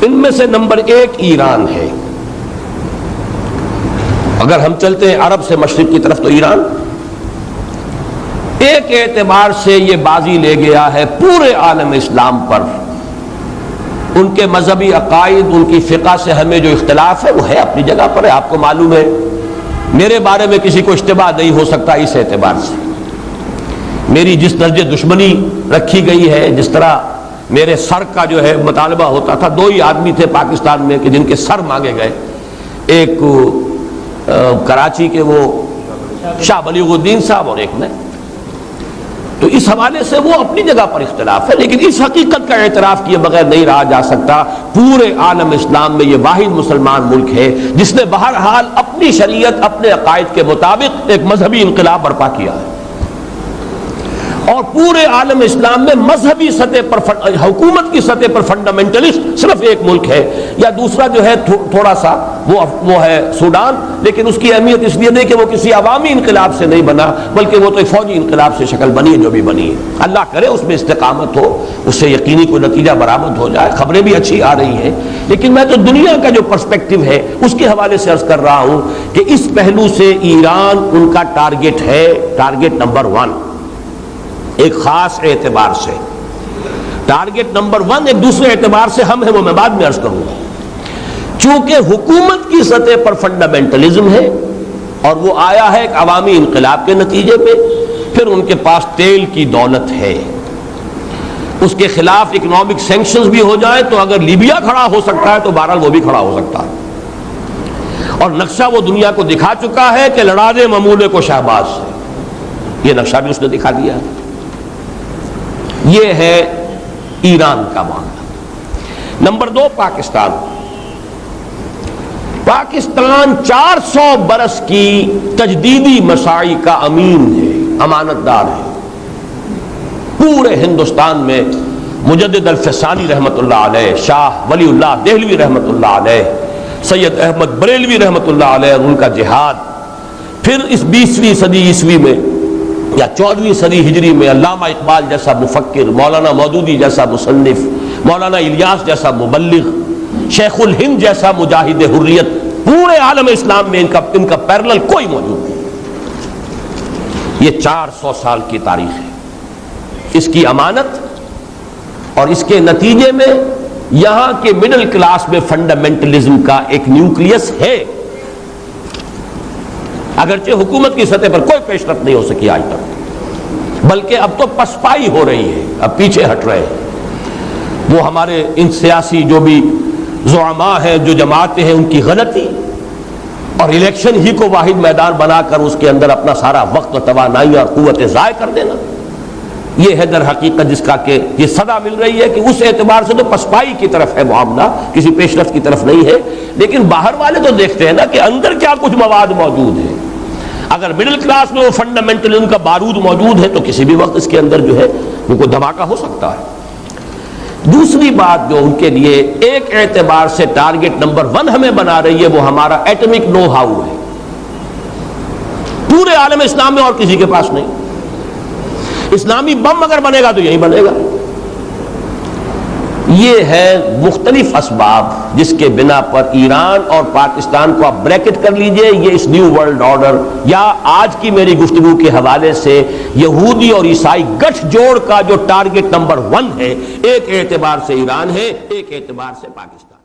ان میں سے نمبر 1 ایران ہے. اگر ہم چلتے ہیں عرب سے مشرق کی طرف تو ایران ایک اعتبار سے یہ بازی لے گیا ہے پورے عالم اسلام پر. ان کے مذہبی عقائد، ان کی فقہ سے ہمیں جو اختلاف ہے وہ ہے اپنی جگہ پر ہے. آپ کو معلوم ہے میرے بارے میں کسی کو اشتباہ نہیں ہو سکتا اس اعتبار سے. میری جس درجے دشمنی رکھی گئی ہے، جس طرح میرے سر کا جو ہے مطالبہ ہوتا تھا، 2 ہی آدمی تھے پاکستان میں کہ جن کے سر مانگے گئے. ایک کراچی کے وہ شاہ بلیغ الدین صاحب اور ایک میں. تو اس حوالے سے وہ اپنی جگہ پر اختلاف ہے، لیکن اس حقیقت کا اعتراف کیے بغیر نہیں رہا جا سکتا پورے عالم اسلام میں یہ واحد مسلمان ملک ہے جس نے بہرحال اپنی شریعت، اپنے عقائد کے مطابق ایک مذہبی انقلاب برپا کیا ہے. اور پورے عالم اسلام میں مذہبی سطح پر، حکومت کی سطح پر فنڈامنٹلسٹ صرف ایک ملک ہے، یا دوسرا جو ہے تھوڑا سا وہ ہے سوڈان، لیکن اس کی اہمیت اس لیے نہیں کہ وہ کسی عوامی انقلاب سے نہیں بنا، بلکہ وہ تو ایک فوجی انقلاب سے شکل بنی ہے جو بھی بنی ہے. اللہ کرے اس میں استقامت ہو، اس سے یقینی کوئی نتیجہ برآمد ہو جائے. خبریں بھی اچھی آ رہی ہیں، لیکن میں تو دنیا کا جو پرسپیکٹو ہے اس کے حوالے سے عرض کر رہا ہوں کہ اس پہلو سے ایران ان کا ٹارگٹ ہے، ٹارگٹ نمبر 1 ایک خاص اعتبار سے. ٹارگٹ نمبر 1 ایک دوسرے اعتبار سے ہم ہیں، وہ میں بعد میں عرض کروں گا. چونکہ حکومت کی سطح پر فنڈامنٹلزم ہے اور وہ آیا ہے ایک عوامی انقلاب کے نتیجے میں، پھر ان کے پاس تیل کی دولت ہے. اس کے خلاف اکنامک سینکشنز بھی ہو جائیں تو اگر لیبیا کھڑا ہو سکتا ہے تو بہرحال وہ بھی کھڑا ہو سکتا ہے. اور نقشہ وہ دنیا کو دکھا چکا ہے کہ لڑا دے ممولے کو شہباز سے، یہ نقشہ بھی اس نے دکھا دیا ہے. یہ ہے ایران کا معاملہ. نمبر 2 پاکستان. پاکستان 400 برس کی تجدیدی مساعی کا امین ہے، امانت دار ہے. پورے ہندوستان میں مجدد الفسانی رحمۃ اللہ علیہ، شاہ ولی اللہ دہلوی رحمۃ اللہ علیہ، سید احمد بریلوی رحمۃ اللہ علیہ اور ان کا جہاد، پھر اس 20ویں صدی عیسوی میں یا 14ویں صدی ہجری میں علامہ اقبال جیسا مفکر، مولانا مودودی جیسا مصنف، مولانا الیاس جیسا مبلغ، شیخ الہند جیسا مجاہد حریت، پورے عالم اسلام میں ان کا پیرلل کوئی موجود نہیں. یہ 400 سال کی تاریخ ہے. اس کی امانت اور اس کے نتیجے میں یہاں کے مڈل کلاس میں فنڈامنٹلزم کا ایک نیوکلیس ہے، اگرچہ حکومت کی سطح پر کوئی پیش رفت نہیں ہو سکی آج تک، بلکہ اب تو پسپائی ہو رہی ہے، اب پیچھے ہٹ رہے ہیں. وہ ہمارے ان سیاسی جو بھی زعماء ہیں، جو جماعتیں ہیں، ان کی غلطی اور الیکشن ہی کو واحد میدان بنا کر اس کے اندر اپنا سارا وقت و توانائی اور قوتیں ضائع کر دینا، یہ ہے در حقیقت جس کا کہ یہ صدا مل رہی ہے کہ اس اعتبار سے تو پسپائی کی طرف ہے معاملہ، کسی پیش رفت کی طرف نہیں ہے. لیکن باہر والے تو دیکھتے ہیں نا کہ اندر کیا کچھ مواد موجود ہے. اگر مڈل کلاس میں وہ فنڈامنٹلزم کا بارود موجود ہے تو کسی بھی وقت اس کے اندر جو ہے وہ کوئی دھماکہ ہو سکتا ہے. دوسری بات جو ان کے لیے ایک اعتبار سے ٹارگٹ نمبر 1 ہمیں بنا رہی ہے وہ ہمارا ایٹمک نو ہاؤ ہے. پورے عالم اسلام میں اور کسی کے پاس نہیں. اسلامی بم اگر بنے گا تو یہی بنے گا. یہ ہے مختلف اسباب جس کے بنا پر ایران اور پاکستان کو آپ بریکٹ کر لیجئے، یہ اس نیو ورلڈ آرڈر یا آج کی میری گفتگو کے حوالے سے یہودی اور عیسائی گٹھ جوڑ کا جو ٹارگٹ نمبر 1 ہے، ایک اعتبار سے ایران ہے، ایک اعتبار سے پاکستان.